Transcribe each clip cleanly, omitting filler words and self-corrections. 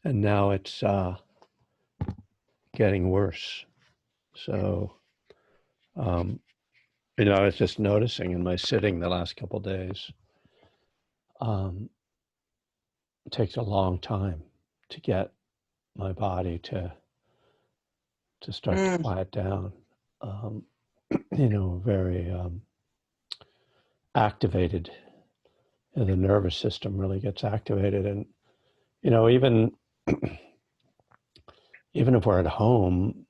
and now it's getting worse. So, I was just noticing in my sitting the last couple of days, it takes a long time to get my body to start to quiet down. Very activated. And the nervous system really gets activated, and even if we're at home,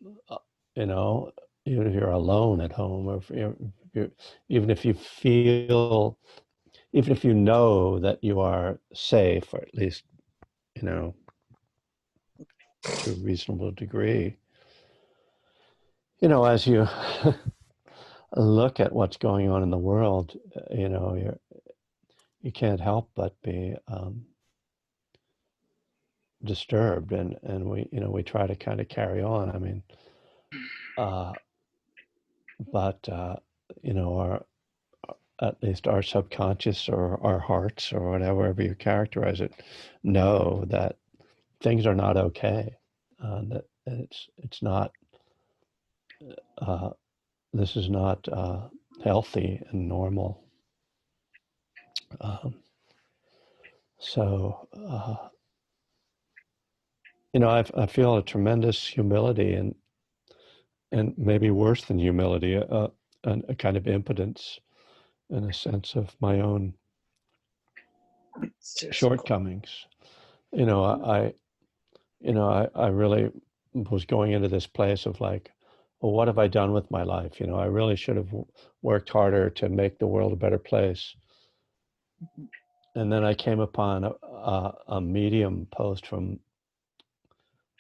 even if you're alone at home, or even if you feel, even if you know that you are safe, or at least to a reasonable degree, as you look at what's going on in the world, you can't help but be disturbed, and we try to kind of carry on. I mean, but our, at least our subconscious or our hearts or whatever you characterize it, know that things are not okay. That it's not. This is not healthy and normal. So I feel a tremendous humility and maybe worse than humility, a kind of impotence, and a sense of my own shortcomings. I really was going into this place of like, well, what have I done with my life? I really should have worked harder to make the world a better place. And then I came upon a Medium post from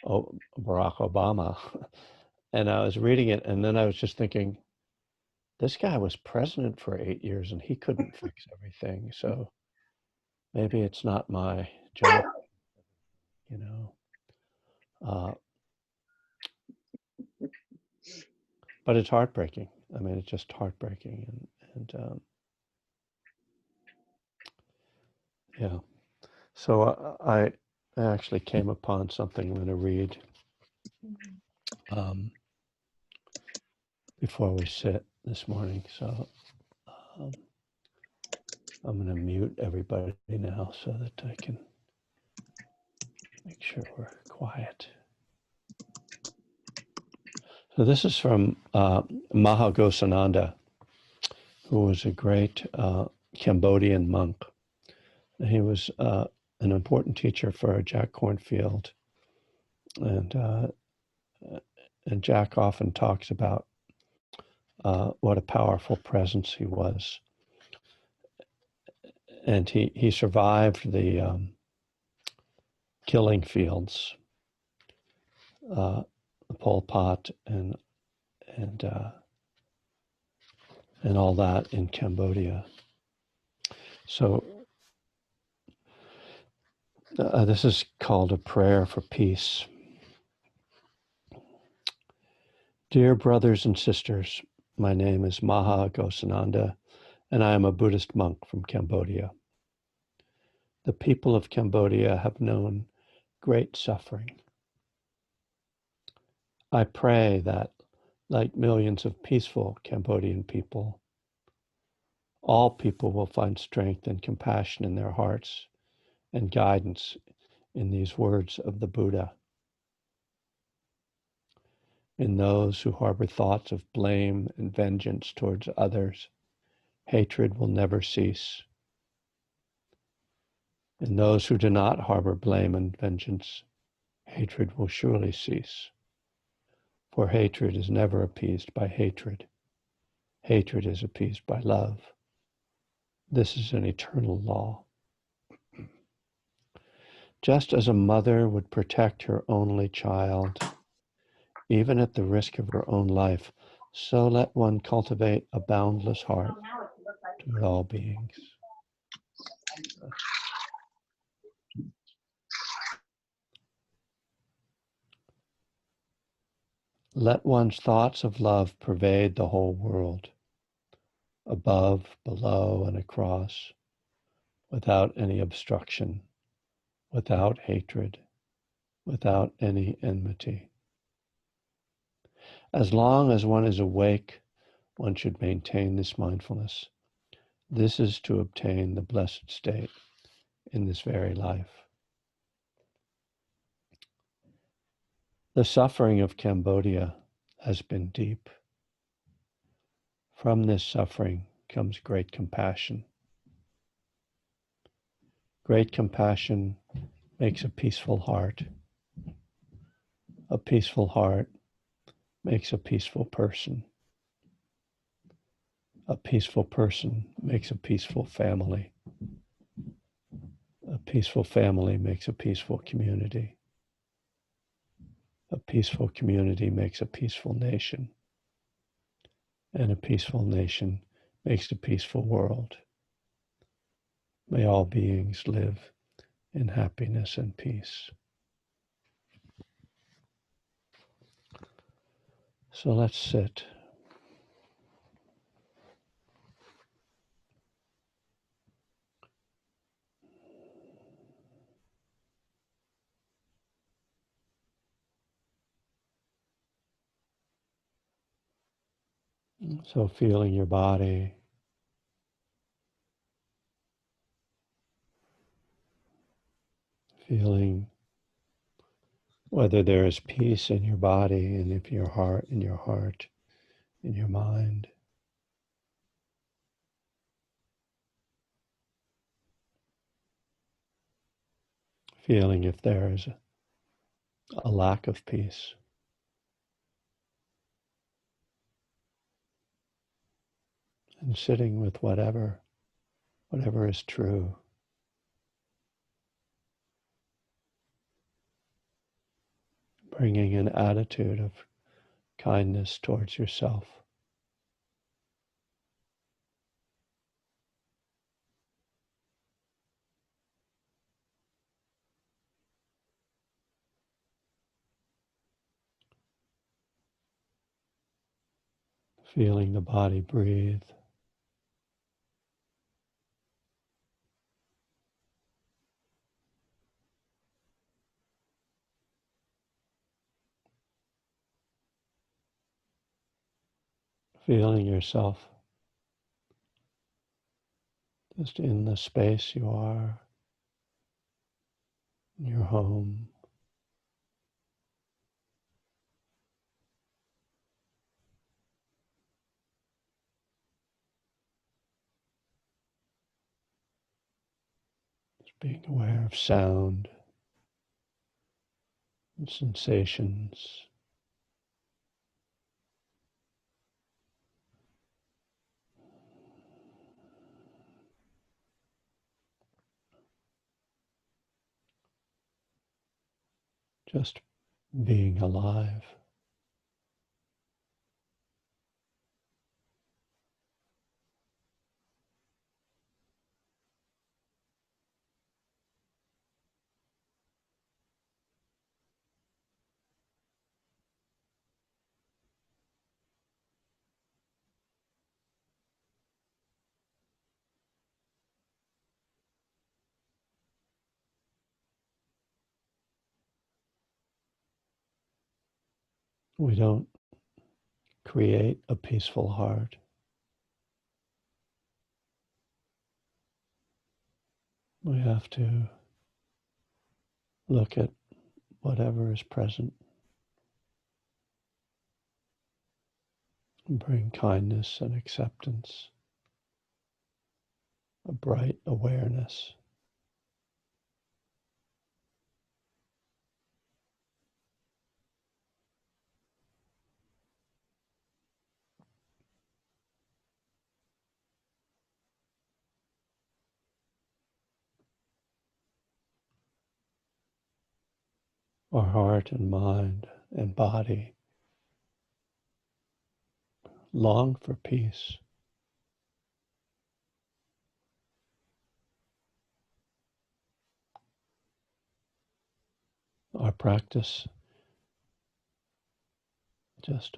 Barack Obama, and I was reading it, and then I was just thinking, this guy was president for 8 years, and he couldn't fix everything. So maybe it's not my job, but it's heartbreaking. I mean, it's just heartbreaking, and yeah. So I actually came upon something I'm going to read before we sit this morning. So I'm going to mute everybody now so that I can make sure we're quiet. So this is from Mahagosananda, who was a great Cambodian monk. He was an important teacher for Jack Kornfield, and Jack often talks about what a powerful presence he was. And he survived the killing fields, Pol Pot and all that in Cambodia. So this is called a prayer for peace. Dear brothers and sisters, my name is Maha Gosananda, and I am a Buddhist monk from Cambodia. The people of Cambodia have known great suffering. I pray that, like millions of peaceful Cambodian people, all people will find strength and compassion in their hearts and guidance in these words of the Buddha. In those who harbor thoughts of blame and vengeance towards others, hatred will never cease. In those who do not harbor blame and vengeance, hatred will surely cease. For hatred is never appeased by hatred. Hatred is appeased by love. This is an eternal law. Just as a mother would protect her only child, even at the risk of her own life, so let one cultivate a boundless heart toward all beings. Let one's thoughts of love pervade the whole world, above, below, and across, without any obstruction, without hatred, without any enmity. As long as one is awake, one should maintain this mindfulness. This is to obtain the blessed state in this very life. The suffering of Cambodia has been deep. From this suffering comes great compassion. Great compassion makes a peaceful heart. A peaceful heart makes a peaceful person. A peaceful person makes a peaceful family. A peaceful family makes a peaceful community. A peaceful community makes a peaceful nation. And a peaceful nation makes a peaceful world. May all beings live in happiness and peace. So let's sit. So feeling your body, feeling whether there is peace in your body and in your heart, in your mind. Feeling if there is a lack of peace. And sitting with whatever is true. Bringing an attitude of kindness towards yourself. Feeling the body breathe. Feeling yourself just in the space you are, in your home. Just being aware of sound and sensations. Just being alive. We don't create a peaceful heart. We have to look at whatever is present and bring kindness and acceptance, a bright awareness. Our heart and mind and body long for peace. Our practice just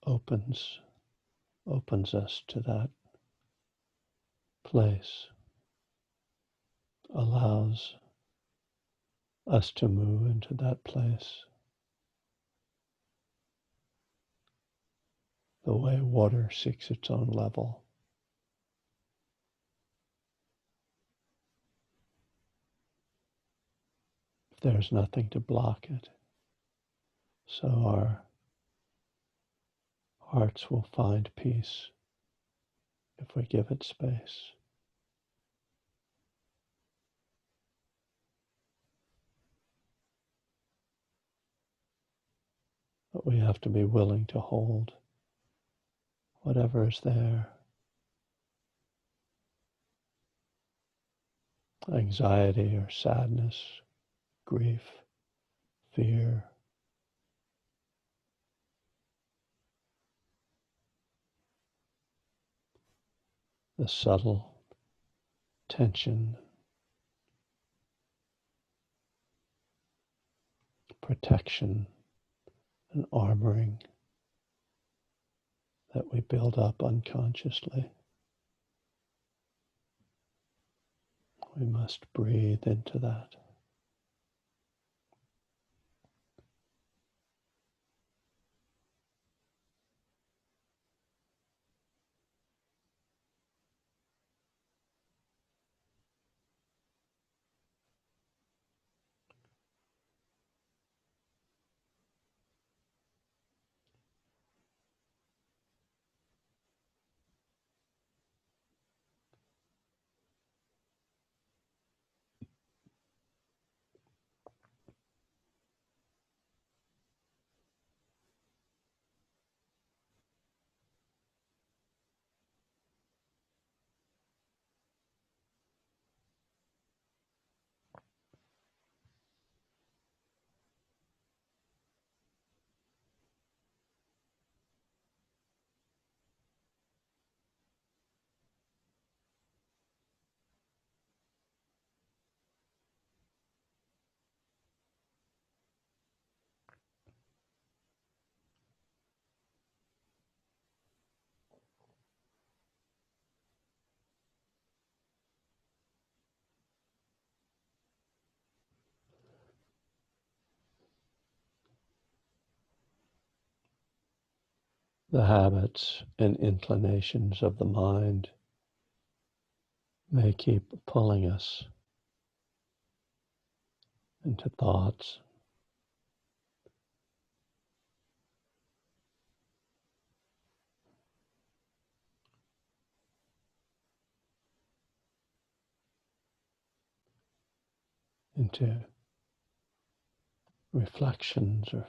opens us to that place, allows us to move into that place. The way water seeks its own level. If there's nothing to block it, so our hearts will find peace if we give it space. But we have to be willing to hold whatever is there. Anxiety or sadness, grief, fear, the subtle tension, protection, and armoring that we build up unconsciously. We must breathe into that. The habits and inclinations of the mind may keep pulling us into thoughts, into reflections or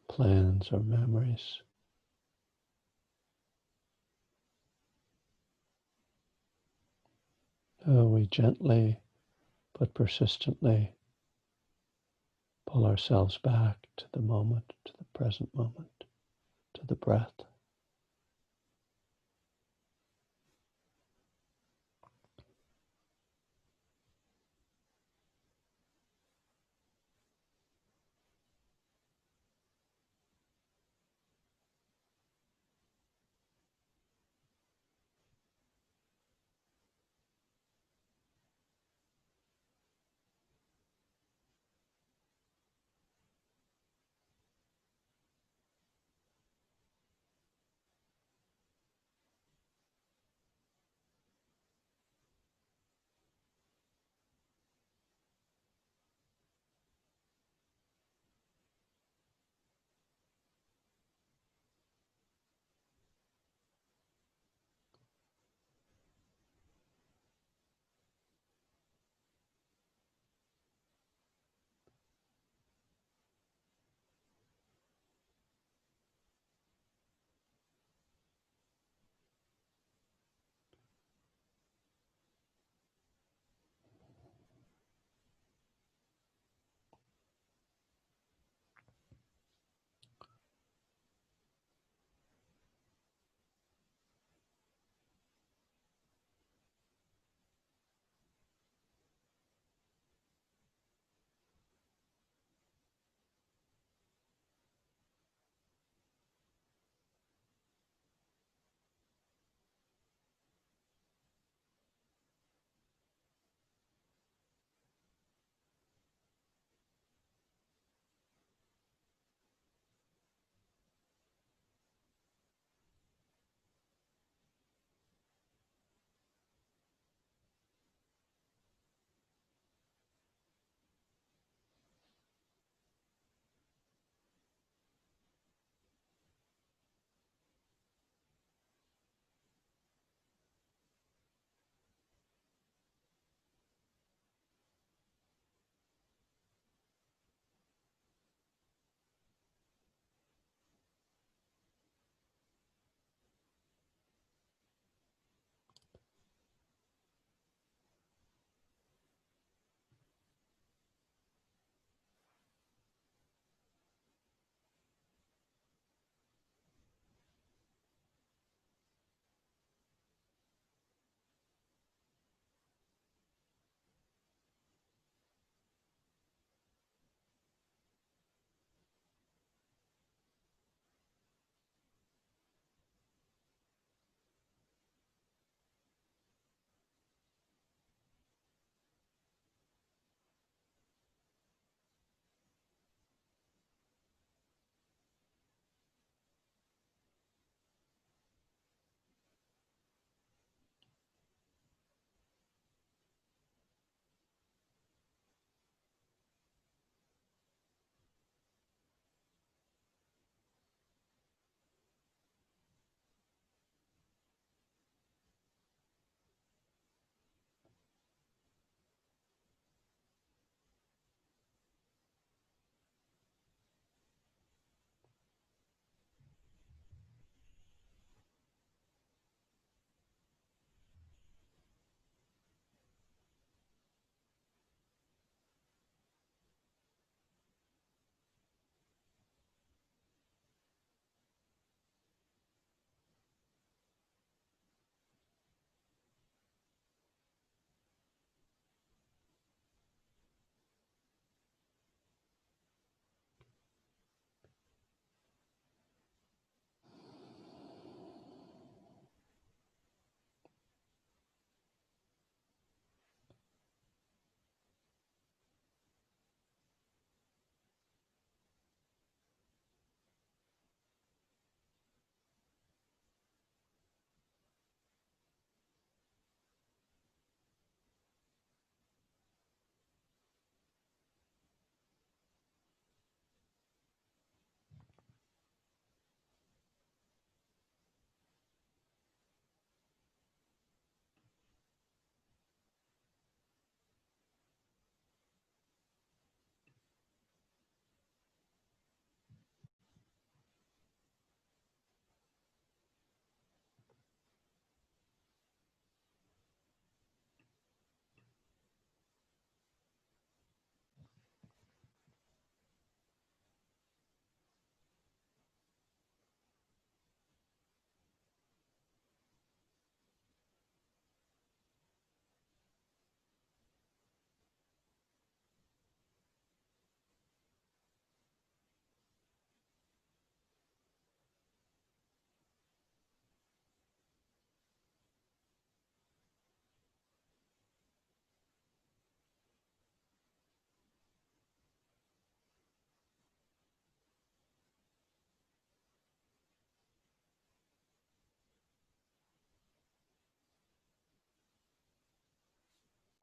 plans or memories. We gently but persistently pull ourselves back to the moment, to the present moment, to the breath.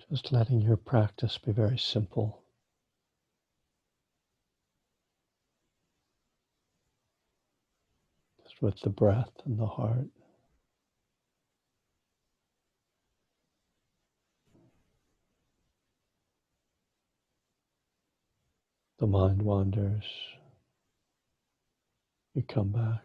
Just letting your practice be very simple, just with the breath and the heart. The mind wanders, you come back.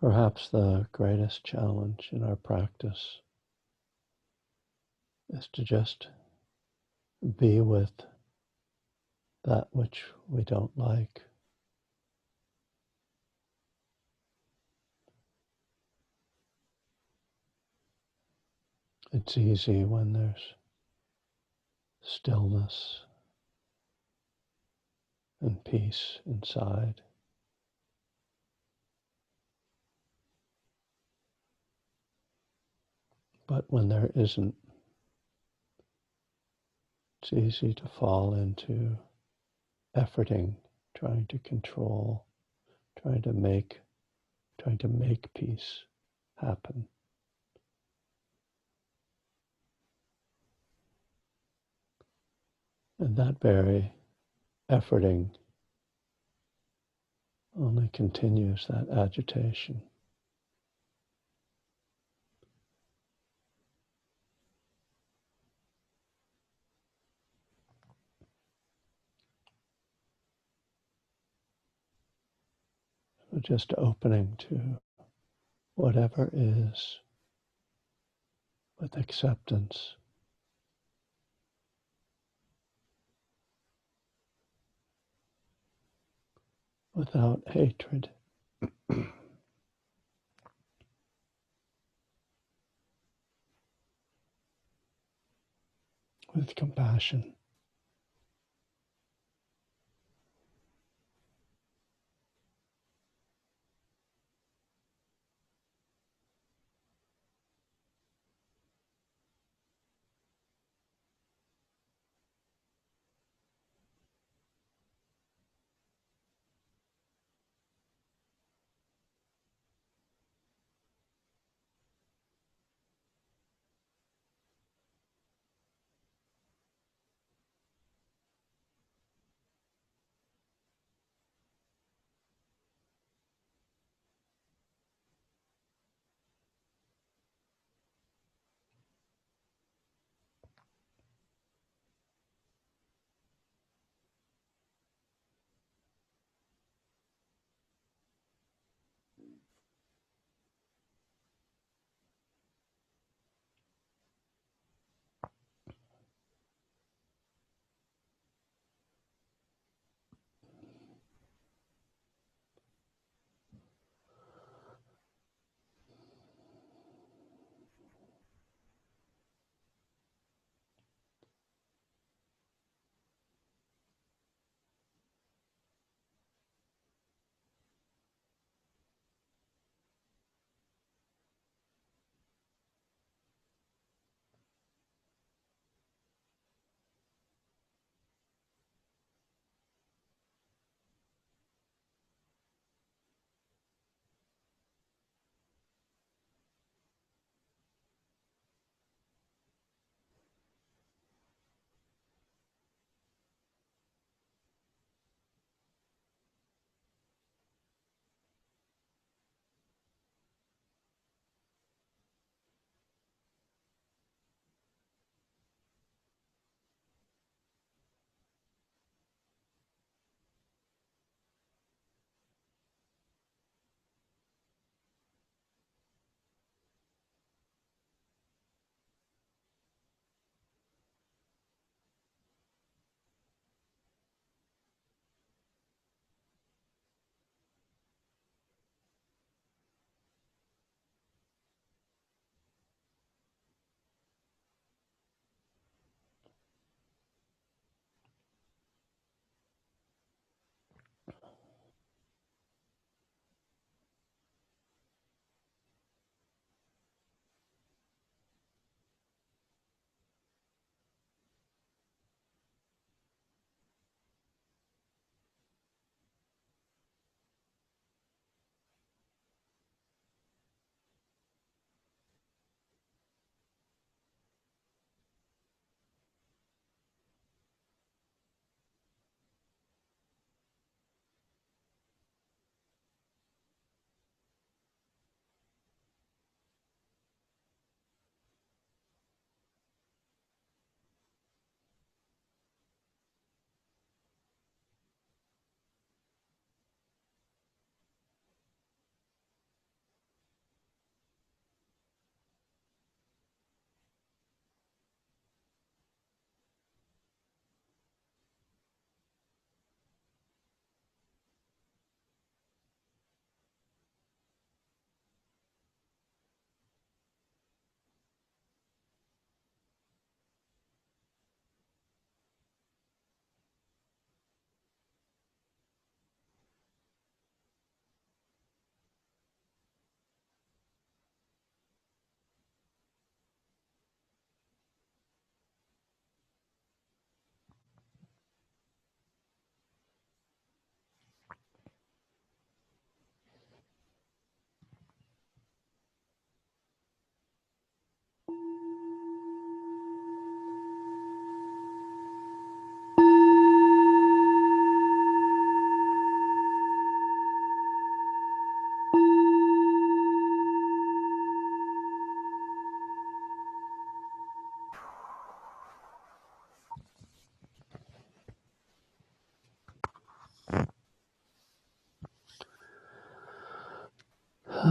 Perhaps the greatest challenge in our practice is to just be with that which we don't like. It's easy when there's stillness and peace inside. But when there isn't, it's easy to fall into efforting, trying to control, trying to make peace happen. And that very efforting only continues that agitation. So just opening to whatever is with acceptance, without hatred, with compassion.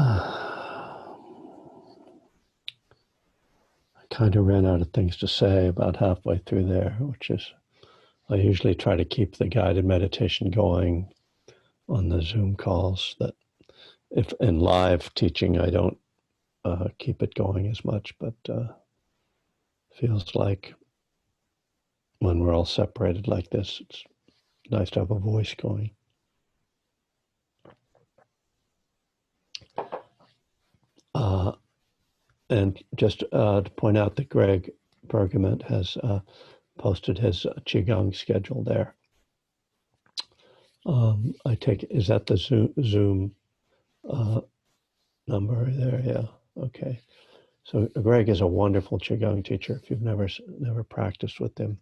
I kind of ran out of things to say about halfway through there, which is I usually try to keep the guided meditation going on the Zoom calls. That if in live teaching, I don't keep it going as much, but feels like when we're all separated like this, it's nice to have a voice going. And just to point out that Greg Bergament has posted his Qigong schedule there. I take, is that the Zoom number there? Yeah, okay. So Greg is a wonderful Qigong teacher. If you've never practiced with him,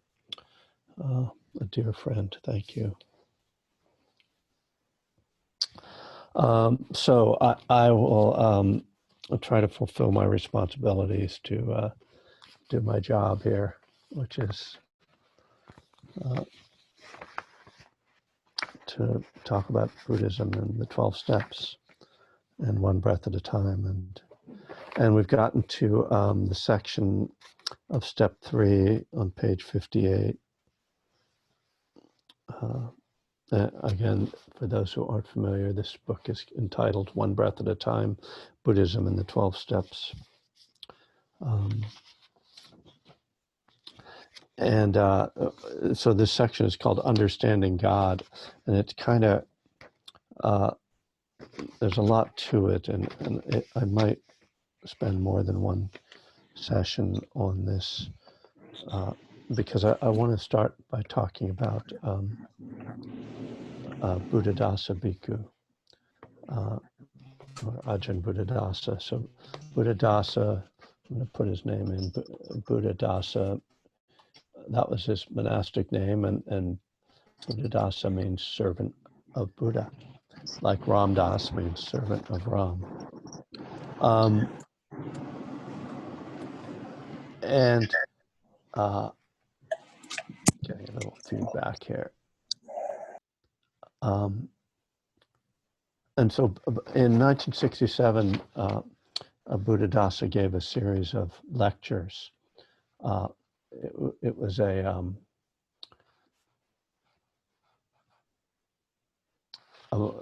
a dear friend, thank you. So I will try to fulfill my responsibilities to do my job here, which is to talk about Buddhism and the 12 steps and one breath at a time. And we've gotten to the section of step 3 on page 58. Again, for those who aren't familiar, this book is entitled One Breath at a Time, Buddhism and the 12 Steps. So this section is called Understanding God, and it's kind of, there's a lot to it, and I might spend more than one session on this because I want to start by talking about Buddhadasa Bhikkhu, or Ajahn Buddhadasa. So Buddhadasa, I'm going to put his name in, Buddhadasa, that was his monastic name, and Buddhadasa means servant of Buddha, like Ram Das means servant of Ram. Getting a little feedback here. And so in 1967, Buddhadasa gave a series of lectures. It was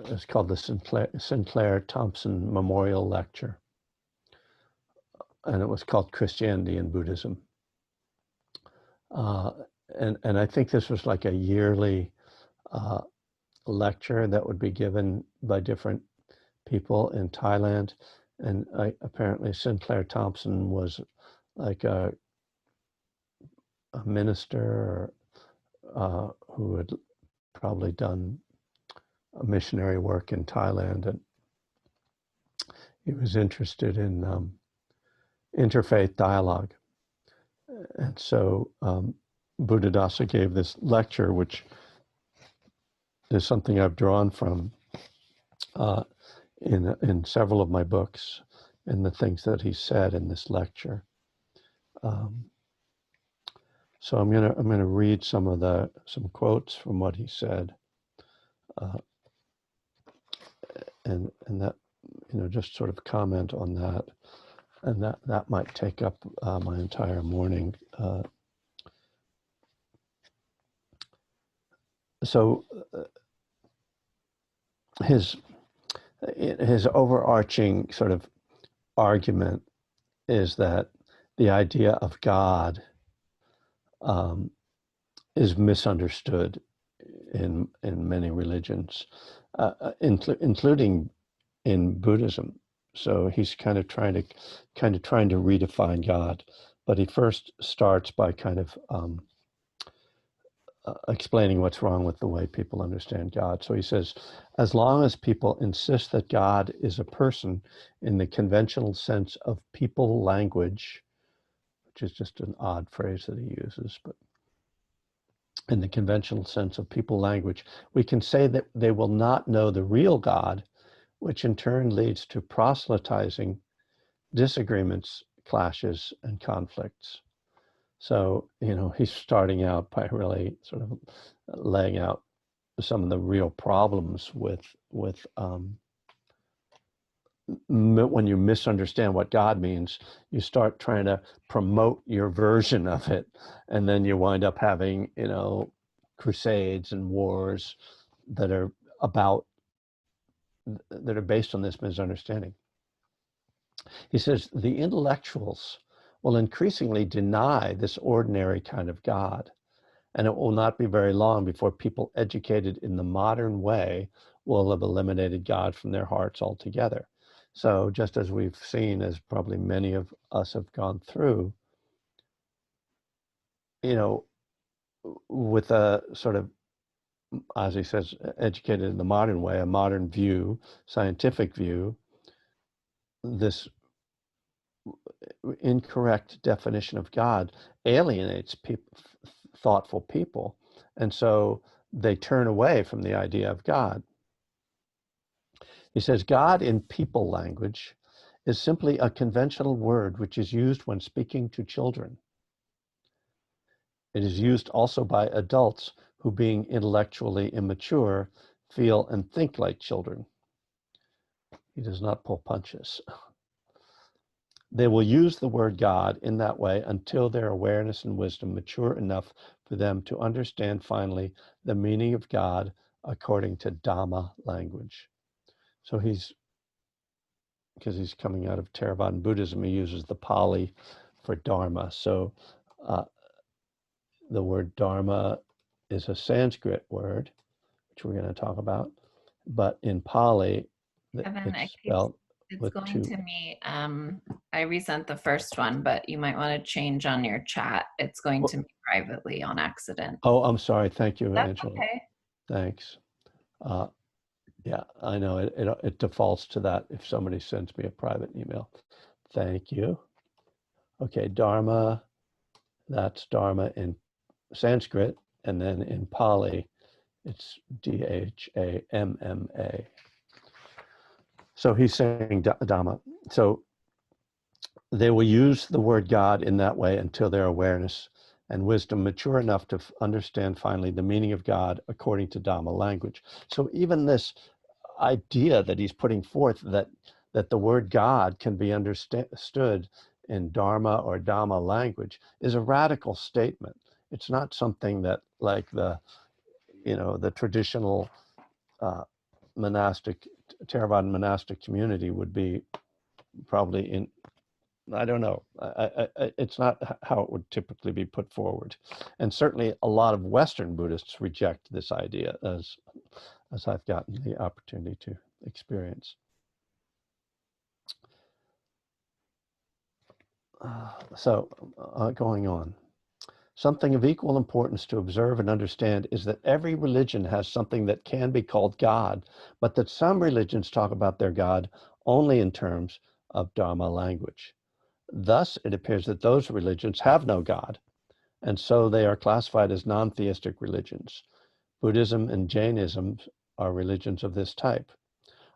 it's called the Sinclair Thompson Memorial Lecture. And it was called Christianity and Buddhism. And I think this was like a yearly lecture that would be given by different people in Thailand. And apparently Sinclair Thompson was like a minister who had probably done missionary work in Thailand, and he was interested in interfaith dialogue. And so Buddhadasa gave this lecture, which is something I've drawn from in several of my books, and the things that he said in this lecture. So I'm gonna read some quotes from what he said, and that, just sort of comment on that, and that might take up my entire morning. So his overarching sort of argument is that the idea of God is misunderstood in many religions, including in Buddhism. So he's kind of trying to redefine God, but he first starts by kind of explaining what's wrong with the way people understand God. So he says, as long as people insist that God is a person in the conventional sense of people language, which is just an odd phrase that he uses, but in the conventional sense of people language, we can say that they will not know the real God, which in turn leads to proselytizing, disagreements, clashes, and conflicts. So, he's starting out by really sort of laying out some of the real problems with when you misunderstand what God means, you start trying to promote your version of it, and then you wind up having, crusades and wars that are about that are based on this misunderstanding. He says the intellectuals will increasingly deny this ordinary kind of God, and it will not be very long before people educated in the modern way will have eliminated God from their hearts altogether. So just as we've seen, as probably many of us have gone through, with a sort of, as he says, educated in the modern way, a modern view, scientific view, this incorrect definition of God alienates thoughtful people. And so they turn away from the idea of God. He says, God in people language is simply a conventional word which is used when speaking to children. It is used also by adults who, being intellectually immature, feel and think like children. He does not pull punches. They will use the word God in that way until their awareness and wisdom mature enough for them to understand finally the meaning of God according to Dhamma language. So because he's coming out of Theravada Buddhism, he uses the Pali for Dharma. So the word Dharma is a Sanskrit word, which we're going to talk about, but in Pali, it's spelled it's with going to me. I resent the first one, but you might want to change on your chat. It's going to me privately on accident. Oh, I'm sorry. Thank you, That's Angela. okay. Thanks. Yeah, I know it defaults to that if somebody sends me a private email. Thank you. Okay, Dharma, that's Dharma in Sanskrit, and then in Pali, it's Dhamma. So he's saying Dhamma. So they will use the word God in that way until their awareness and wisdom mature enough to understand finally the meaning of God according to Dhamma language. So even this idea that he's putting forth that the word God can be understood in Dharma or Dhamma language is a radical statement. It's not something that like the traditional monastic Theravada monastic community would be probably in. I don't know. It's not how it would typically be put forward, and certainly a lot of Western Buddhists reject this idea, as I've gotten the opportunity to experience. Going on. Something of equal importance to observe and understand is that every religion has something that can be called God, but that some religions talk about their God only in terms of Dharma language. Thus, it appears that those religions have no God, and so they are classified as non-theistic religions. Buddhism and Jainism are religions of this type.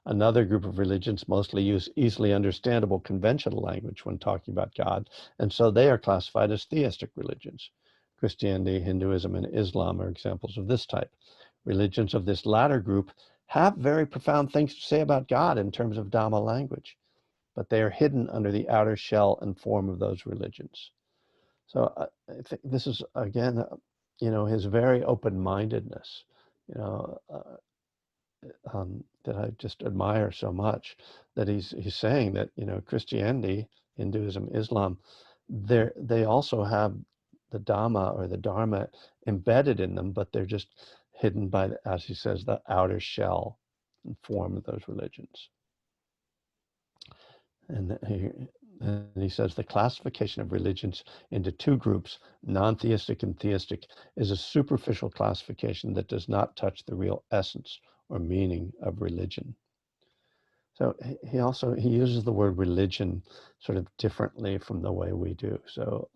Another group of religions mostly use easily understandable conventional language when talking about God, and so they are classified as theistic religions. Christianity, Hinduism, and Islam are examples of this type. Religions of this latter group have very profound things to say about God in terms of Dhamma language, but they are hidden under the outer shell and form of those religions. So I think this is, again, his very open-mindedness, that I just admire so much, that he's saying that, Christianity, Hinduism, Islam, they also have the Dhamma or the Dharma embedded in them, but they're just hidden by, as he says, the outer shell and form of those religions. And he says the classification of religions into two groups, non-theistic and theistic, is a superficial classification that does not touch the real essence or meaning of religion. So he uses the word religion sort of differently from the way we do. So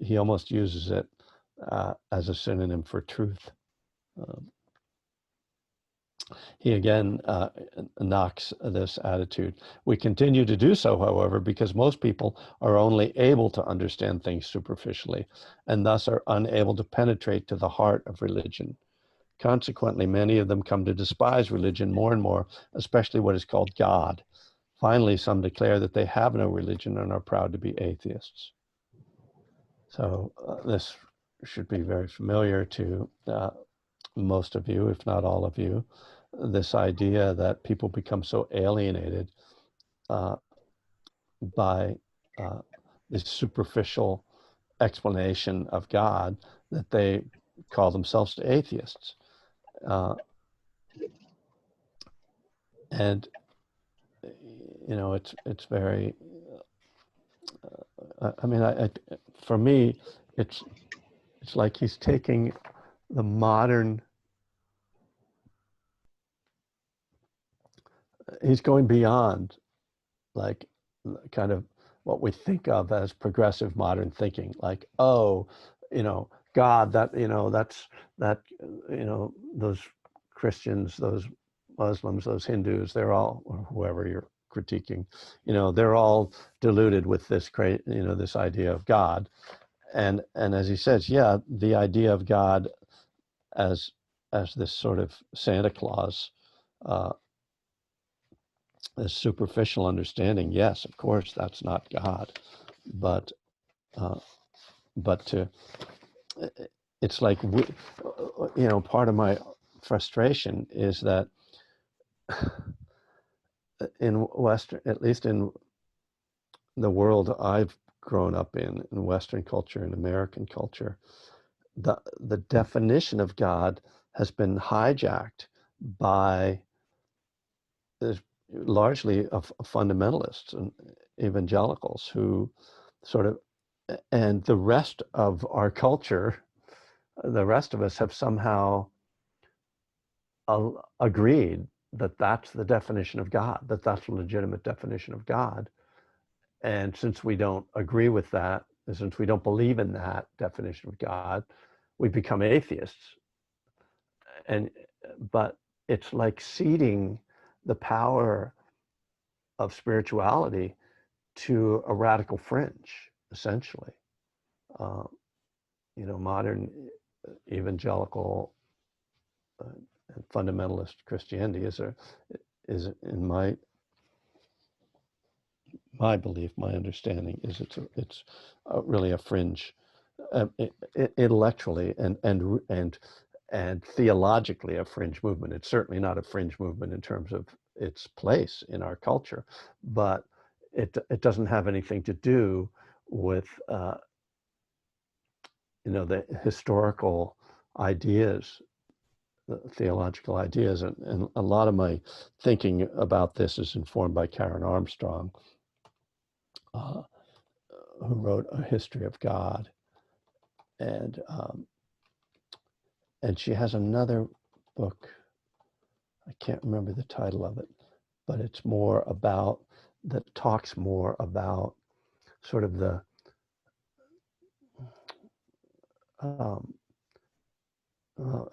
he almost uses it as a synonym for truth. He again knocks this attitude. We continue to do so, however, because most people are only able to understand things superficially and thus are unable to penetrate to the heart of religion. Consequently, many of them come to despise religion more and more, especially what is called God. Finally, some declare that they have no religion and are proud to be atheists. So this should be very familiar to most of you, if not all of you, this idea that people become so alienated by this superficial explanation of God that they call themselves atheists. And it's very. I mean, for me, it's like he's taking the modern. He's going beyond, like, kind of what we think of as progressive modern thinking, like, oh, God, that those Christians, those Muslims, those Hindus, they're all, or whoever you're critiquing, they're all deluded with this this idea of God. And as he says, yeah, the idea of God as this sort of Santa Claus, a superficial understanding, yes, of course, that's not God, but to it's like part of my frustration is that in Western, at least in the world I've grown up in Western culture and American culture, the definition of God has been hijacked by largely of fundamentalists and evangelicals who sort of, and the rest of our culture, the rest of us have somehow agreed that that's the definition of God, that that's a legitimate definition of God. And since we don't agree with that, and since we don't believe in that definition of God, we become atheists. But it's like ceding the power of spirituality to a radical fringe, essentially. Modern evangelical and fundamentalist Christianity is in my belief, my understanding is it's really a fringe, intellectually and theologically a fringe movement. It's certainly not a fringe movement in terms of its place in our culture, but it doesn't have anything to do with the historical ideas, the theological ideas, and a lot of my thinking about this is informed by Karen Armstrong, who wrote A History of God, and she has another book. I can't remember the title of it, but it's more about, that talks more about sort of the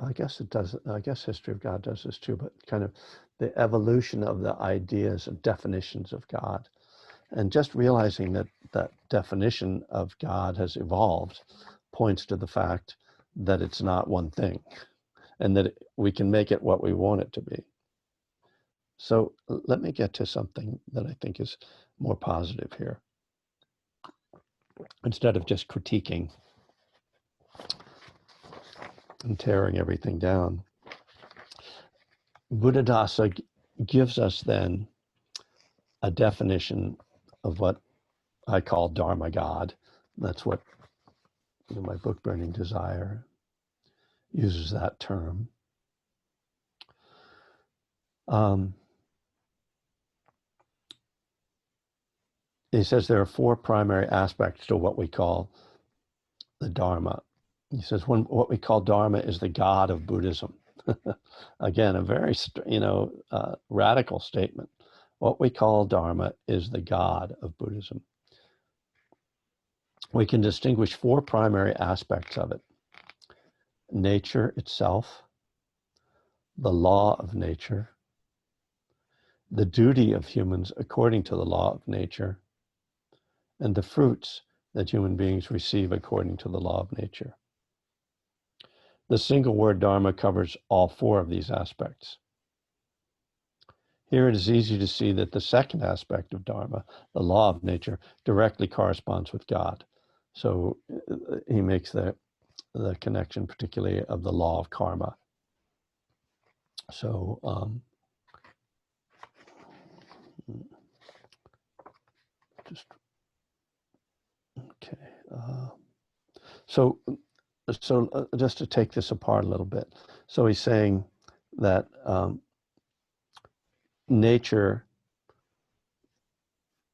I guess it does. I guess History of God does this too, but kind of the evolution of the ideas and definitions of God, and just realizing that that definition of God has evolved points to the fact that it's not one thing, and that we can make it what we want it to be. So let me get to something that I think is more positive here, instead of just critiquing and tearing everything down. Buddhadasa gives us then a definition of what I call Dharma God. That's what my book, Burning Desire, uses that term. He says there are four primary aspects to what we call the Dharma. He says what we call Dharma is the God of Buddhism. Again, a very radical statement. What we call Dharma is the God of Buddhism. We can distinguish four primary aspects of it: nature itself, the law of nature, the duty of humans according to the law of nature, and the fruits that human beings receive according to the law of nature. The single word dharma covers all four of these aspects. Here it is easy to see that the second aspect of dharma, the law of nature, directly corresponds with God. So he makes the connection, particularly of the law of karma. So just okay. So just to take this apart a little bit. So he's saying that nature,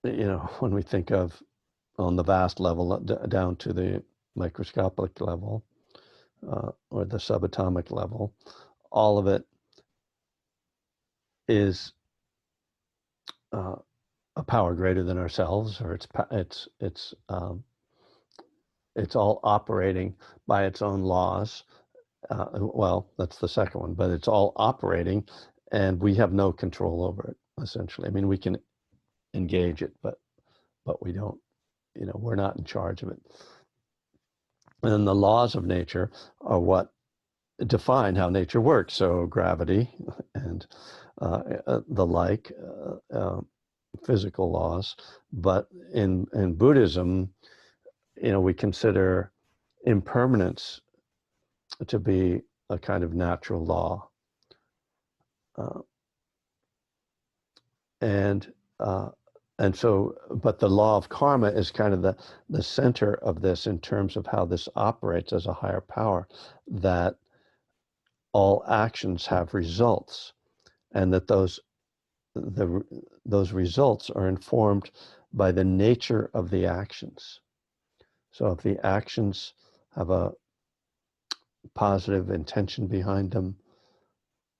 when we think of on the vast level down to the microscopic level or the subatomic level, all of it is a power greater than ourselves, or it's all operating by its own laws. Well, that's the second one, but it's all operating, and we have no control over it. Essentially, I mean, we can engage it, but we don't. We're not in charge of it. And the laws of nature are what define how nature works. So gravity and the like, physical laws. But in Buddhism, we consider impermanence to be a kind of natural law. And so, but the law of karma is kind of the center of this in terms of how this operates as a higher power, that all actions have results, and that those results are informed by the nature of the actions. So if the actions have a positive intention behind them,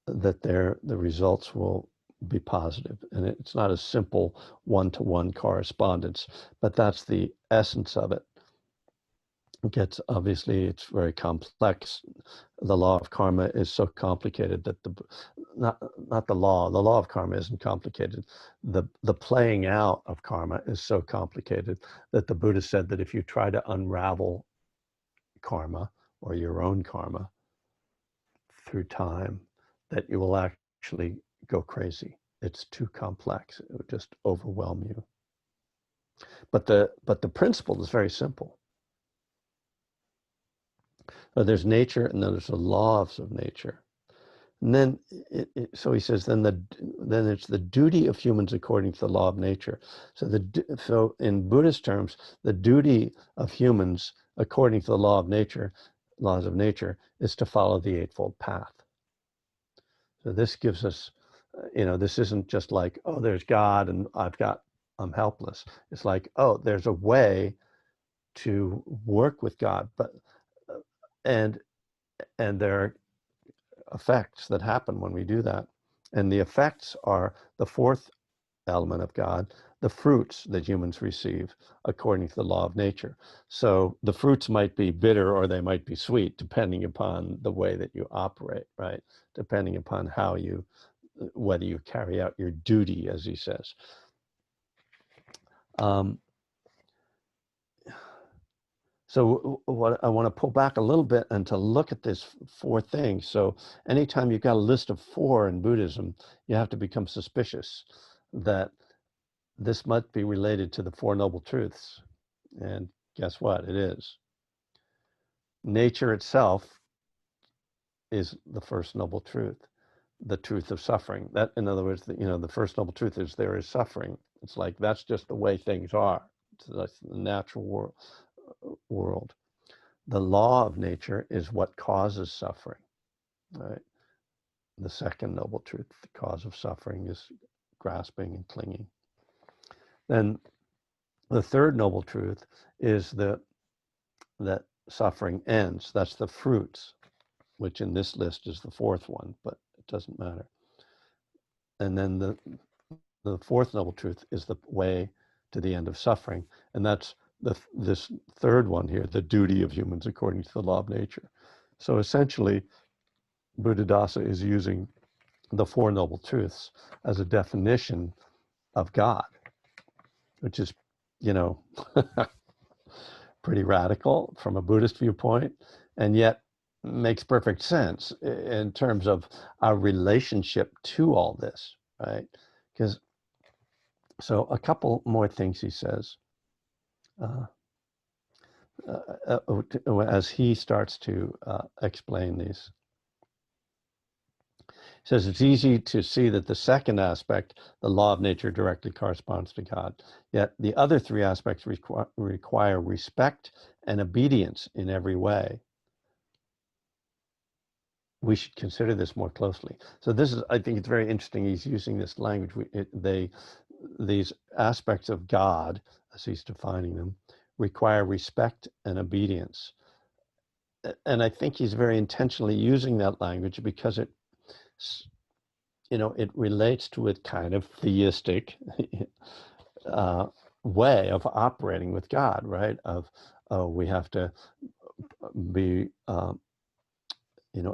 that the results will be positive. And it's not a simple one-to-one correspondence, but that's the essence of it. Obviously, it's very complex. The law of karma is so complicated that not the law of karma isn't complicated. The playing out of karma is so complicated that the Buddha said that if you try to unravel karma or your own karma through time, that you will actually go crazy. It's too complex. It would just overwhelm you. But the principle is very simple. There's nature, and then there's the laws of nature. And then, so he says, then it's the duty of humans according to the law of nature. So in Buddhist terms, the duty of humans according to the laws of nature, is to follow the Eightfold Path. So this gives us, this isn't just like, oh, there's God and I'm helpless. It's like, oh, there's a way to work with God, and there are effects that happen when we do that. And the effects are the fourth element of God, the fruits that humans receive according to the law of nature. So the fruits might be bitter or they might be sweet, depending upon the way that you operate, right? Depending upon whether you carry out your duty, as he says. So what I want to pull back a little bit and to look at this four things. So anytime you've got a list of four in Buddhism, you have to become suspicious that this might be related to the Four Noble Truths. And guess what? It is. Nature itself is the first noble truth, the truth of suffering. That, in other words, the first noble truth is there is suffering. It's like, that's just the way things are. That's the natural world. The law of nature is what causes suffering, right? The second noble truth, the cause of suffering, is grasping and clinging. Then the third noble truth is that suffering ends. That's the fruits, which in this list is the fourth one, but it doesn't matter. And then the fourth noble truth is the way to the end of suffering, and that's this third one here, the duty of humans according to the law of nature. So essentially, Buddhadasa is using the Four Noble Truths as a definition of God, which is, pretty radical from a Buddhist viewpoint, and yet makes perfect sense in terms of our relationship to all this, right? Because so a couple more things he says uh, as he starts to explain these. He says it's easy to see that the second aspect, the law of nature, directly corresponds to God. Yet the other three aspects require respect and obedience in every way. We should consider this more closely. So this is, I think it's very interesting. He's using this language. These aspects of God, as he's defining them, require respect and obedience. And I think he's very intentionally using that language because it, it relates to a kind of theistic way of operating with God, right? Of we have to be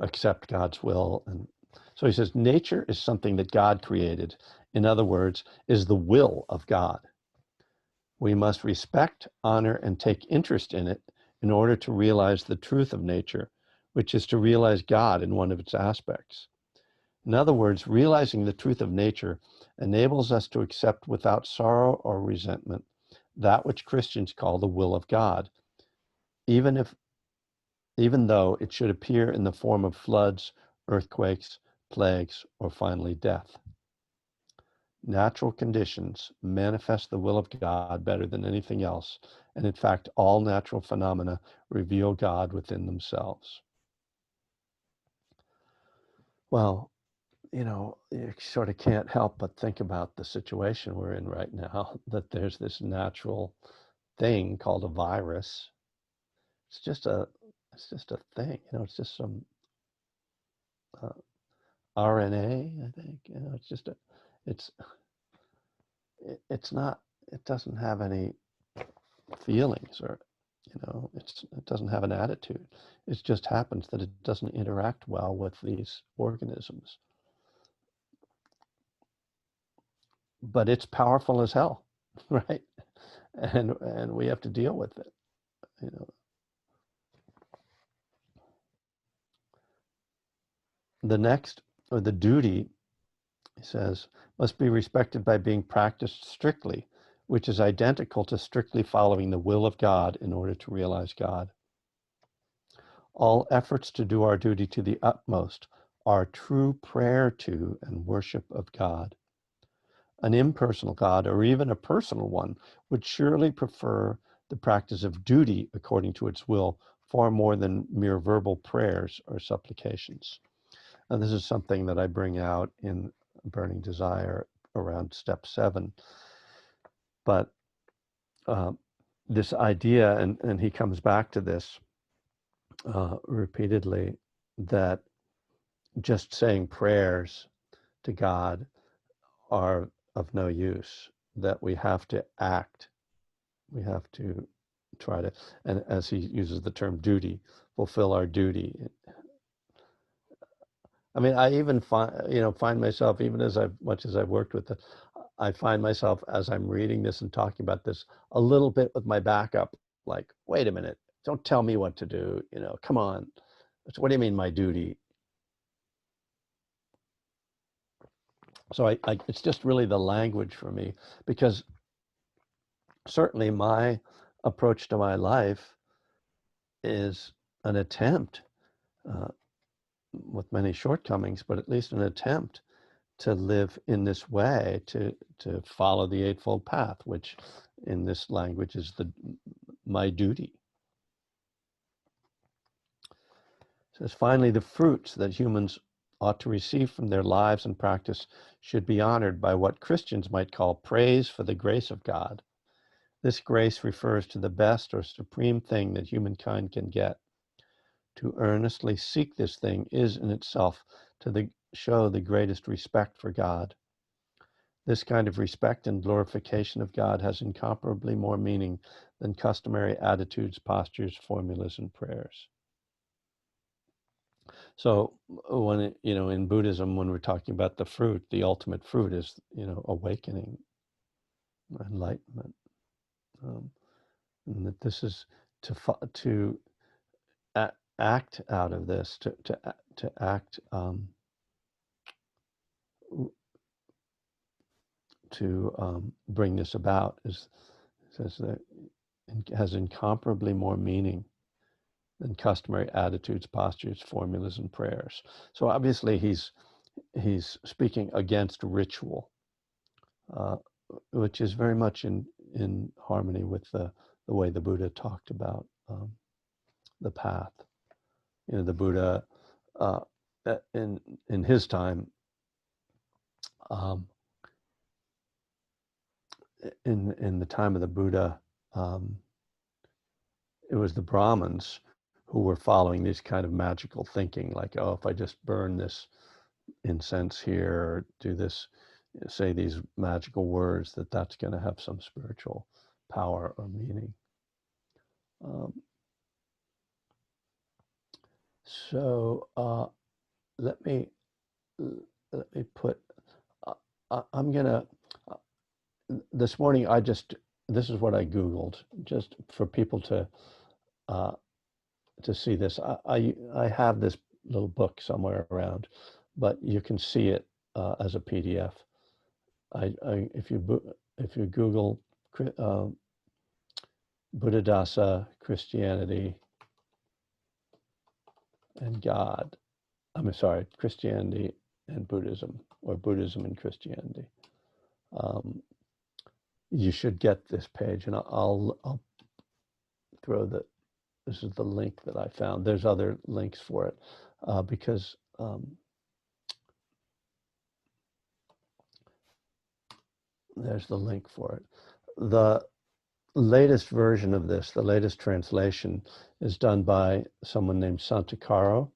accept God's will. And so he says, nature is something that God created. In other words, is the will of God. We must respect, honor, and take interest in it in order to realize the truth of nature, which is to realize God in one of its aspects. In other words, realizing the truth of nature enables us to accept without sorrow or resentment that which Christians call the will of God, even though it should appear in the form of floods, earthquakes, plagues, or finally death. Natural conditions manifest the will of God better than anything else, and in fact, all natural phenomena reveal God within themselves. Well, you sort of can't help but think about the situation we're in right now, that there's this natural thing called a virus. It's just a thing, it's just some uh, RNA, I think. It's just it's it's not, it doesn't have any feelings, or it doesn't have an attitude. It just happens that it doesn't interact well with these organisms, but it's powerful as hell, right? And we have to deal with it. you know the next, or the duty, he says, must be respected by being practiced strictly, which is identical to strictly following the will of God in order to realize God. All efforts to do our duty to the utmost are true prayer to and worship of God. An impersonal God, or even a personal one, would surely prefer the practice of duty according to its will far more than mere verbal prayers or supplications. And this is something that I bring out in Burning Desire around step 7. But this idea, and he comes back to this repeatedly, that just saying prayers to God are of no use, that we have to act. We have to try to, and as he uses the term duty, fulfill our duty. I mean, I even find myself, even as much as I've worked with it, I find myself, as I'm reading this and talking about this, a little bit with my back up, like, wait a minute, don't tell me what to do, come on. So what do you mean my duty? So it's just really the language for me, because certainly my approach to my life is an attempt, uh, with many shortcomings, but at least an attempt to live in this way, to follow the Eightfold Path, which in this language is my duty. It says, finally, the fruits that humans ought to receive from their lives and practice should be honored by what Christians might call praise for the grace of God. This grace refers to the best or supreme thing that humankind can get. To earnestly seek this thing is in itself to show the greatest respect for God. This kind of respect and glorification of God has incomparably more meaning than customary attitudes, postures, formulas, and prayers. So when in Buddhism, when we're talking about the fruit, the ultimate fruit is awakening, enlightenment, and that this is to act out of this, to act, to bring this about, is, says that it has incomparably more meaning than customary attitudes, postures, formulas, and prayers. So obviously he's speaking against ritual, which is very much in harmony with the way the Buddha talked about the path. You know, the Buddha in his time, in the time of the Buddha, it was the Brahmins who were following this kind of magical thinking, like, oh, if I just burn this incense here, or do this, say these magical words, that's going to have some spiritual power or meaning. So let me put. I'm gonna. This morning, this is what I Googled, just for people to see this. I have this little book somewhere around, but you can see it as a PDF. If you Google Buddhadasa Christianity and God, I'm sorry, Christianity and Buddhism, or Buddhism and Christianity, you should get this page, and I'll throw this is the link that I found. There's other links for it, because there's the link for it. The latest version of this, the latest translation, is done by someone named Santikaro.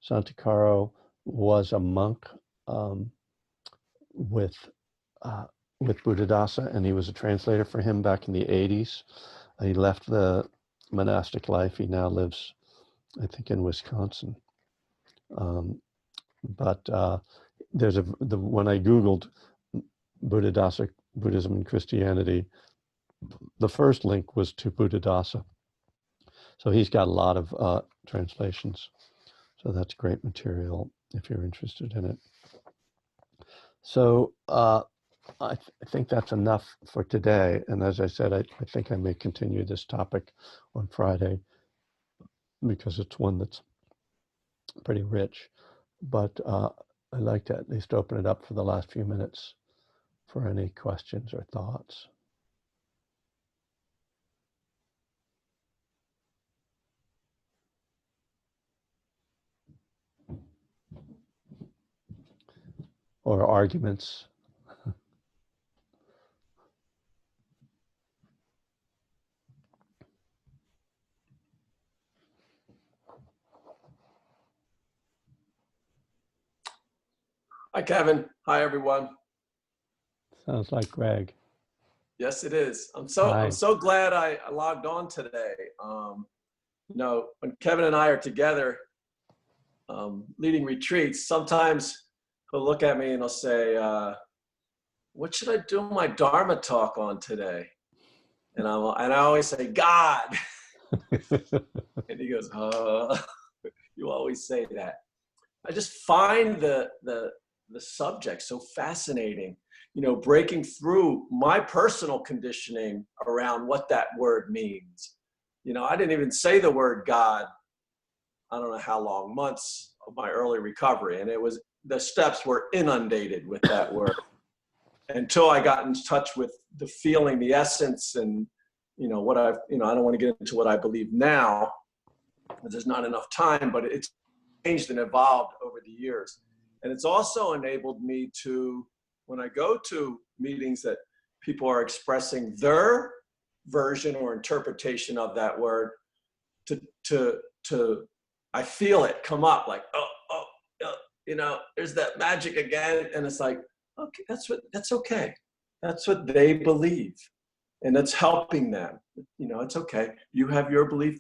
Santikaro was a monk with Buddhadasa, and he was a translator for him back in the 80s. He left the monastic life. He now lives, I think, in Wisconsin. But there's when I Googled Buddhadasa, Buddhism and Christianity, the first link was to Buddhadasa. So he's got a lot of translations. So that's great material if you're interested in it. So I think that's enough for today. And as I said, I think I may continue this topic on Friday, because it's one that's pretty rich. But I'd like to at least open it up for the last few minutes for any questions or thoughts. Or arguments. Hi, Kevin. Hi, everyone. Sounds like Greg. Yes, it is. I'm so glad I logged on today. You know, when Kevin and I are together leading retreats, sometimes he'll look at me and he'll say, what should I do my Dharma talk on today? And I always say, God. And he goes, you always say that. I just find the subject so fascinating, you know, breaking through my personal conditioning around what that word means. You know, I didn't even say the word God, I don't know how long, months of my early recovery. And the steps were inundated with that word until I got in touch with the feeling, the essence, and, you know, I don't want to get into what I believe now, because there's not enough time, but it's changed and evolved over the years. And it's also enabled me to, when I go to meetings that people are expressing their version or interpretation of that word, I feel it come up, like, you know, there's that magic again. And it's like, okay, that's okay. That's what they believe. And it's helping them. You know, it's okay. You have your belief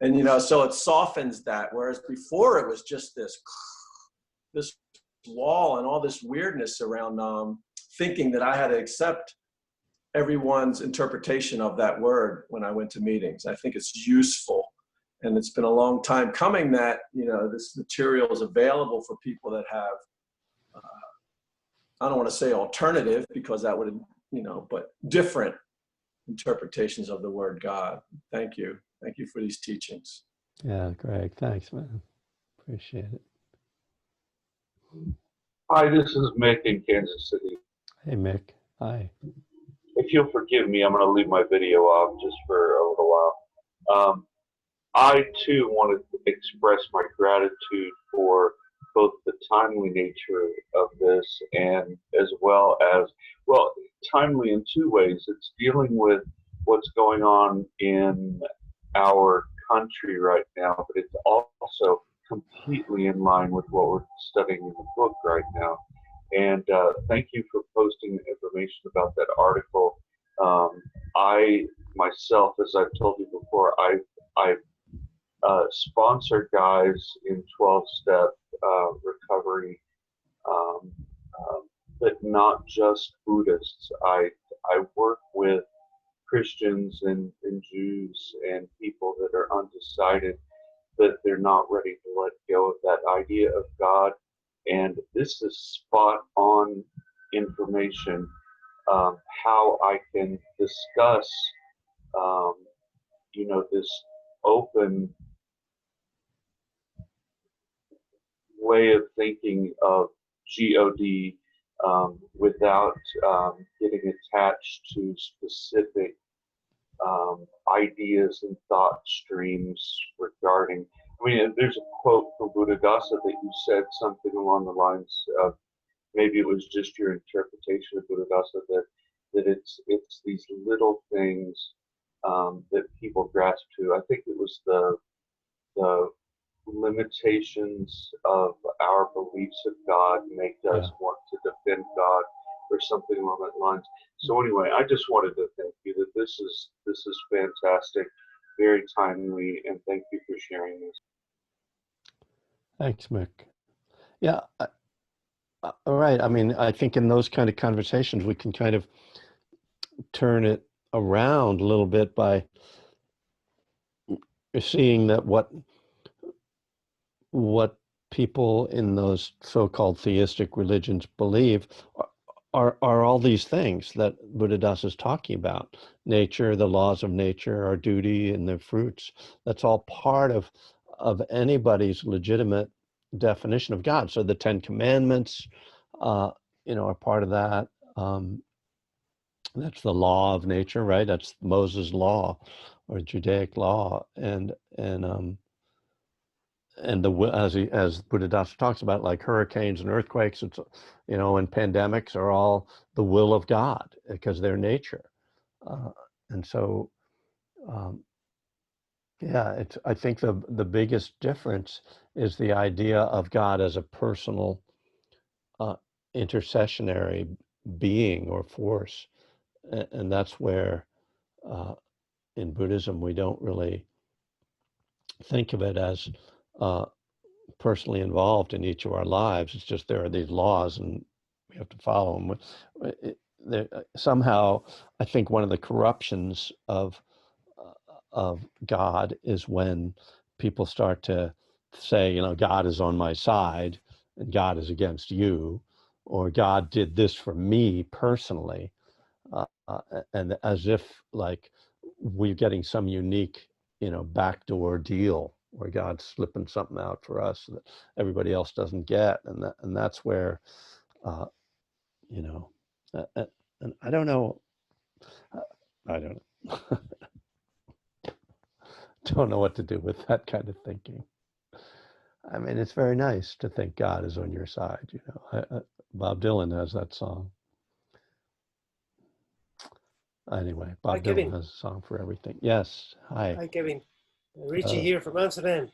and, you know, so it softens that. Whereas before it was just this wall and all this weirdness around thinking that I had to accept everyone's interpretation of that word when I went to meetings. I think it's useful And it's been a long time coming that, you know, this material is available for people that have, I don't want to say alternative, because that would, you know, but different interpretations of the word God. Thank you. Thank you for these teachings. Yeah, Greg. Thanks, man. Appreciate it. Hi, this is Mick in Kansas City. Hey, Mick. Hi. If you'll forgive me, I'm going to leave my video off just for a little while. I, too, want to express my gratitude for both the timely nature of this and as well as, well, timely in two ways. It's dealing with what's going on in our country right now, but it's also completely in line with what we're studying in the book right now. And thank you for posting the information about that article. I myself, as I've told you before, I sponsor guys in 12-step recovery, but not just Buddhists. I work with Christians and Jews and people that are undecided, but they're not ready to let go of that idea of God. And this is spot on information, how I can discuss, you know, this open way of thinking of God without getting attached to specific ideas and thought streams regarding. I mean, there's a quote from Buddhadasa that you said something along the lines of, maybe it was just your interpretation of Buddhadasa, that it's these little things that people grasp to. I think it was the limitations of our beliefs of God make us want to defend God, or something along that lines. So anyway, I just wanted to thank you that this is fantastic, very timely, and thank you for sharing this. Thanks, Mick. Yeah, all right. I mean, I think in those kind of conversations, we can kind of turn it around a little bit by seeing that what people in those so-called theistic religions believe are all these things that Buddhadasa is talking about. Nature, the laws of nature, our duty, and the fruits. That's all part of anybody's legitimate definition of God. So the Ten Commandments, you know, are part of that. That's the law of nature, right? That's Moses' law, or Judaic law, and as Buddhadasa talks about, like hurricanes and earthquakes, it's, you know, and pandemics are all the will of God because they're nature, and so yeah, I think the biggest difference is the idea of God as a personal intercessionary being or force, and that's where in Buddhism we don't really think of it as personally involved in each of our lives. It's just there are these laws and we have to follow them. Somehow, I think one of the corruptions of God is when people start to say, you know, God is on my side and God is against you, or God did this for me personally, and as if like we're getting some unique, you know, backdoor deal where God's slipping something out for us that everybody else doesn't get, and that's where, you know, and I don't know, don't know what to do with that kind of thinking. I mean, it's very nice to think God is on your side. You know, Bob Dylan has that song. Anyway, Bob Dylan has a song for everything. Yes. Hi. Hi, Kevin. Richie here from Amsterdam.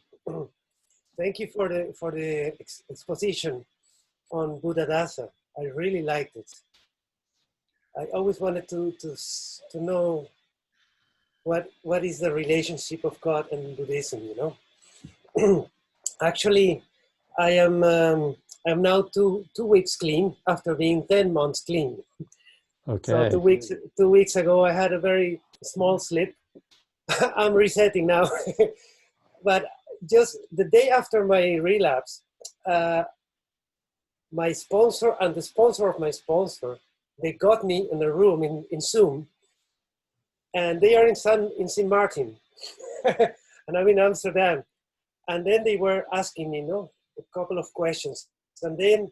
Thank you for the exposition on Buddhadasa. I really liked it. I always wanted to know what is the relationship of God and Buddhism. You know, actually, I am now two weeks clean after being 10 months clean. Okay. So 2 weeks ago, I had a very small slip. I'm resetting now. But just the day after my relapse, my sponsor and the sponsor of my sponsor, they got me in a room in Zoom, and they are in St. Martin, and I'm in Amsterdam. And then they were asking me, a couple of questions. And then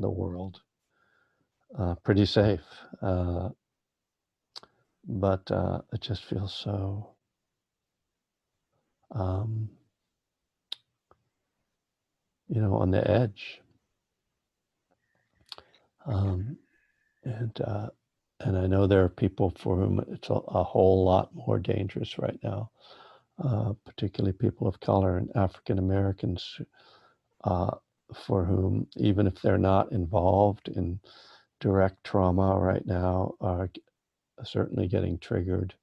the world pretty safe. But it just feels so on the edge. And I know there are people for whom it's a whole lot more dangerous right now, particularly people of color and African Americans, for whom, even if they're not involved in direct trauma right now, are certainly getting triggered.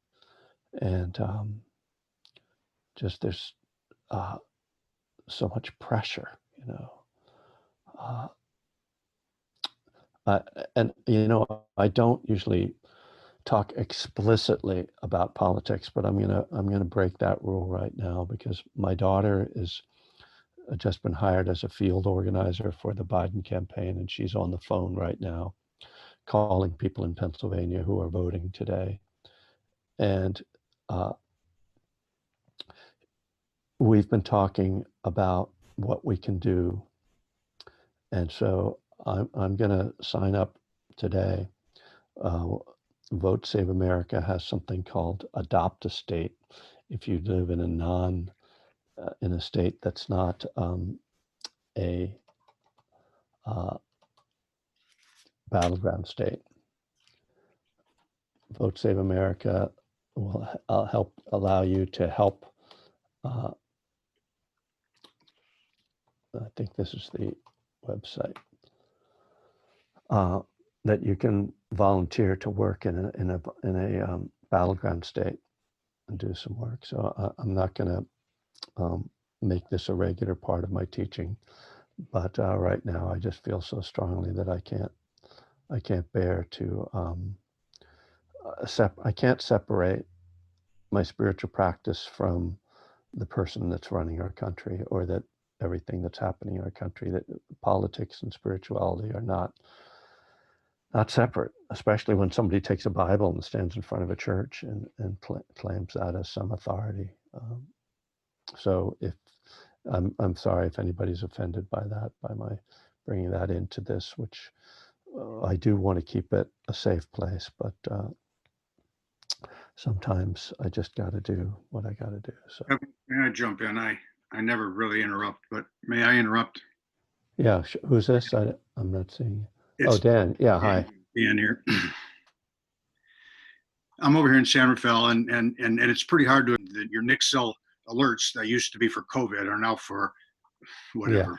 And just there's so much pressure, and I don't usually talk explicitly about politics, but I'm gonna break that rule right now, because my daughter is just been hired as a field organizer for the Biden campaign, and she's on the phone right now calling people in Pennsylvania who are voting today. And we've been talking about what we can do. And so I'm going to sign up today. Vote Save America has something called Adopt a State. If you live in in a state that's not a battleground state, Vote Save America will help allow you to help. I think this is the website. That you can volunteer to work in a battleground state and do some work. So I'm not going to make this a regular part of my teaching, but right now I just feel so strongly that I can't bear to I can't separate my spiritual practice from the person that's running our country, or that everything that's happening in our country. That politics and spirituality are not separate, especially when somebody takes a Bible and stands in front of a church and claims that as some authority. So if I'm sorry if anybody's offended by that, by my bringing that into this, which I do want to keep it a safe place, but sometimes I just got to do what I got to do. So may I jump in? I never really interrupt, but may I interrupt? Yeah, who's this? I'm not seeing. Oh, Dan. Yeah, hi. Dan here. I'm over here in San Rafael, and it's pretty hard to, your Nixel alerts that used to be for COVID are now for whatever.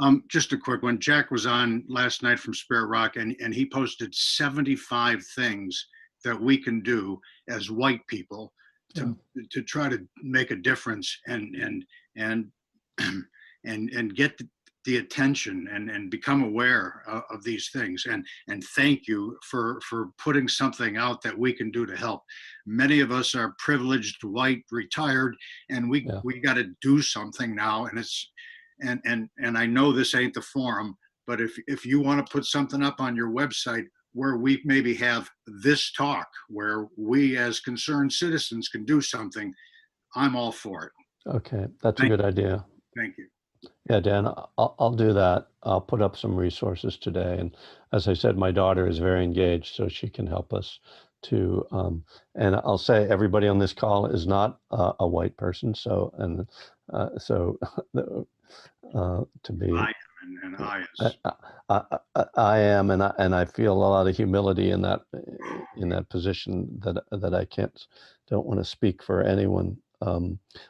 Yeah. Just a quick one. Jack was on last night from Spirit Rock, and he posted 75 things that we can do as white people to try to make a difference and get the attention and become aware of these things. And thank you for putting something out that we can do to help. Many of us are privileged, white, retired, and we got to do something now. And it's and I know this ain't the forum, but if you want to put something up on your website where we maybe have this talk, where we as concerned citizens can do something, I'm all for it. Okay, that's a good idea. Thank you. Yeah, Dan, I'll do that. I'll put up some resources today. And as I said, my daughter is very engaged, so she can help us to, and I'll say everybody on this call is not a white person. So, to be, I am, and I am, and I feel a lot of humility in that position that I don't want to speak for anyone.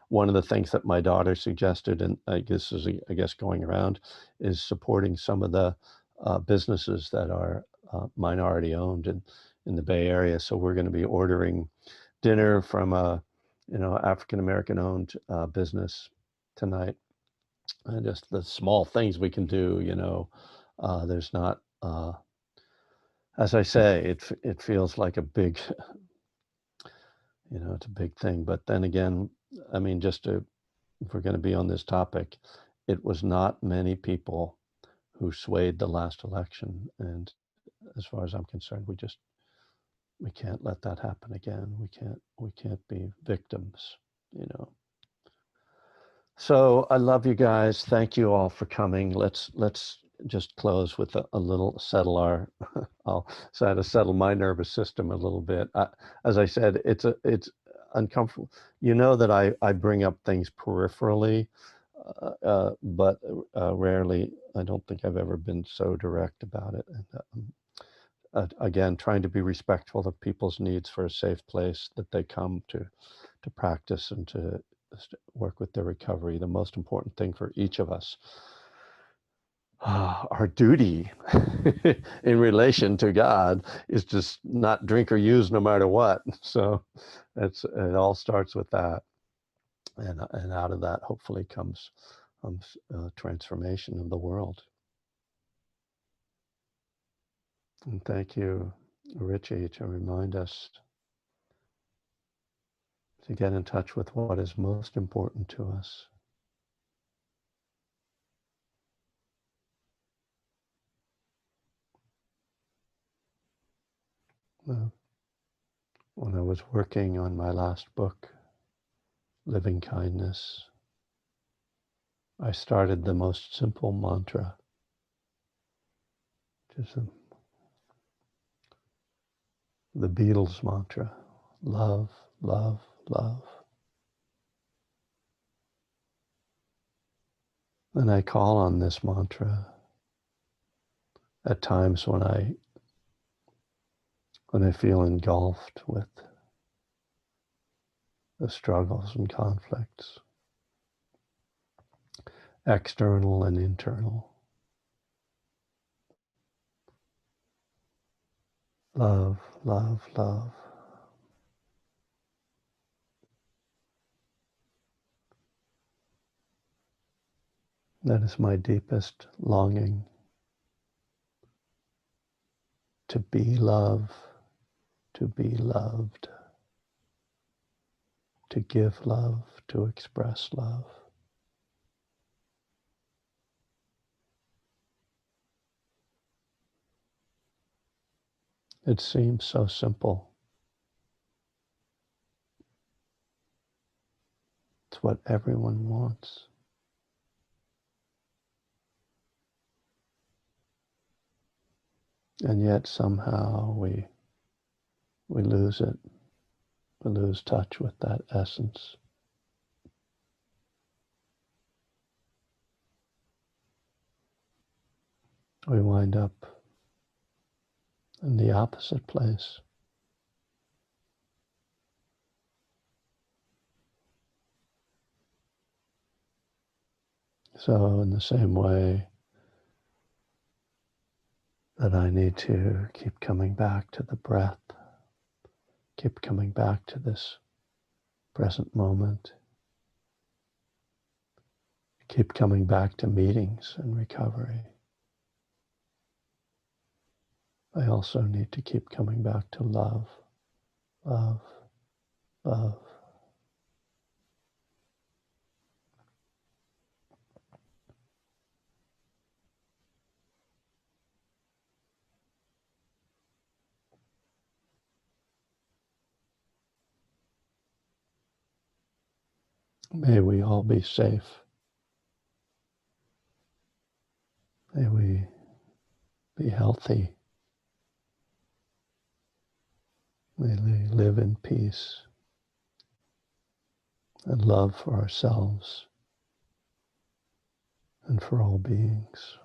One of the things that my daughter suggested, and I guess going around, is supporting some of the businesses that are minority owned in the Bay Area. So we're going to be ordering dinner from a African American owned business tonight. And just the small things we can do, there's not, as I say, it feels like a big, it's a big thing. But then again, I mean, if we're going to be on this topic, it was not many people who swayed the last election. And as far as I'm concerned, we can't let that happen again. We can't be victims, So I love you guys. Thank you all for coming. Let's just close with a little settle our, I'll try to settle my nervous system a little bit. As I said, it's uncomfortable. You know that I bring up things peripherally, but rarely. I don't think I've ever been so direct about it. And again, trying to be respectful of people's needs for a safe place that they come to practice and to work with their recovery. The most important thing for each of us, our duty in relation to God, is just not drink or use no matter what. So it all starts with that, and out of that hopefully comes transformation of the world. And thank you, Richie, to remind us to get in touch with what is most important to us. When I was working on my last book, Living Kindness, I started the most simple mantra, which is the Beatles mantra: love, love, love. And I call on this mantra at times when I feel engulfed with the struggles and conflicts, external and internal. Love, love, love. That is my deepest longing, to be love, to be loved, to give love, to express love. It seems so simple. It's what everyone wants. And yet somehow we lose it. We lose touch with that essence. We wind up in the opposite place. So in the same way that I need to keep coming back to the breath, keep coming back to this present moment, keep coming back to meetings and recovery, I also need to keep coming back to love, love, love. May we all be safe. May we be healthy. May we live in peace and love for ourselves and for all beings.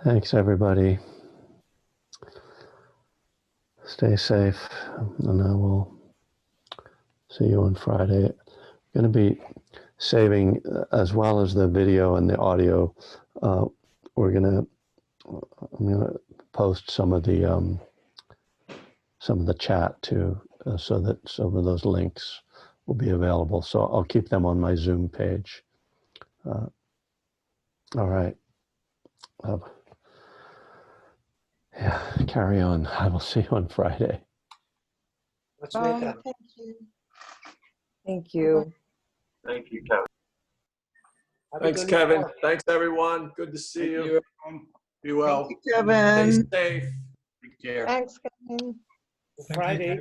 Thanks, everybody. Stay safe, and I will see you on Friday. I'm going to be saving, as well as the video and the audio, I'm going to post some of the chat too, so that some of those links will be available. So I'll keep them on my Zoom page. All right. Yeah, carry on. I will see you on Friday. Much Bye. better. Thank you. Thank you. Thank you, Kevin. Happy Thanks, 24. Kevin. Thanks, everyone. Good to see you. everyone. Be well. Thank you, Kevin. Stay safe. Take care. Thanks, Kevin. Friday.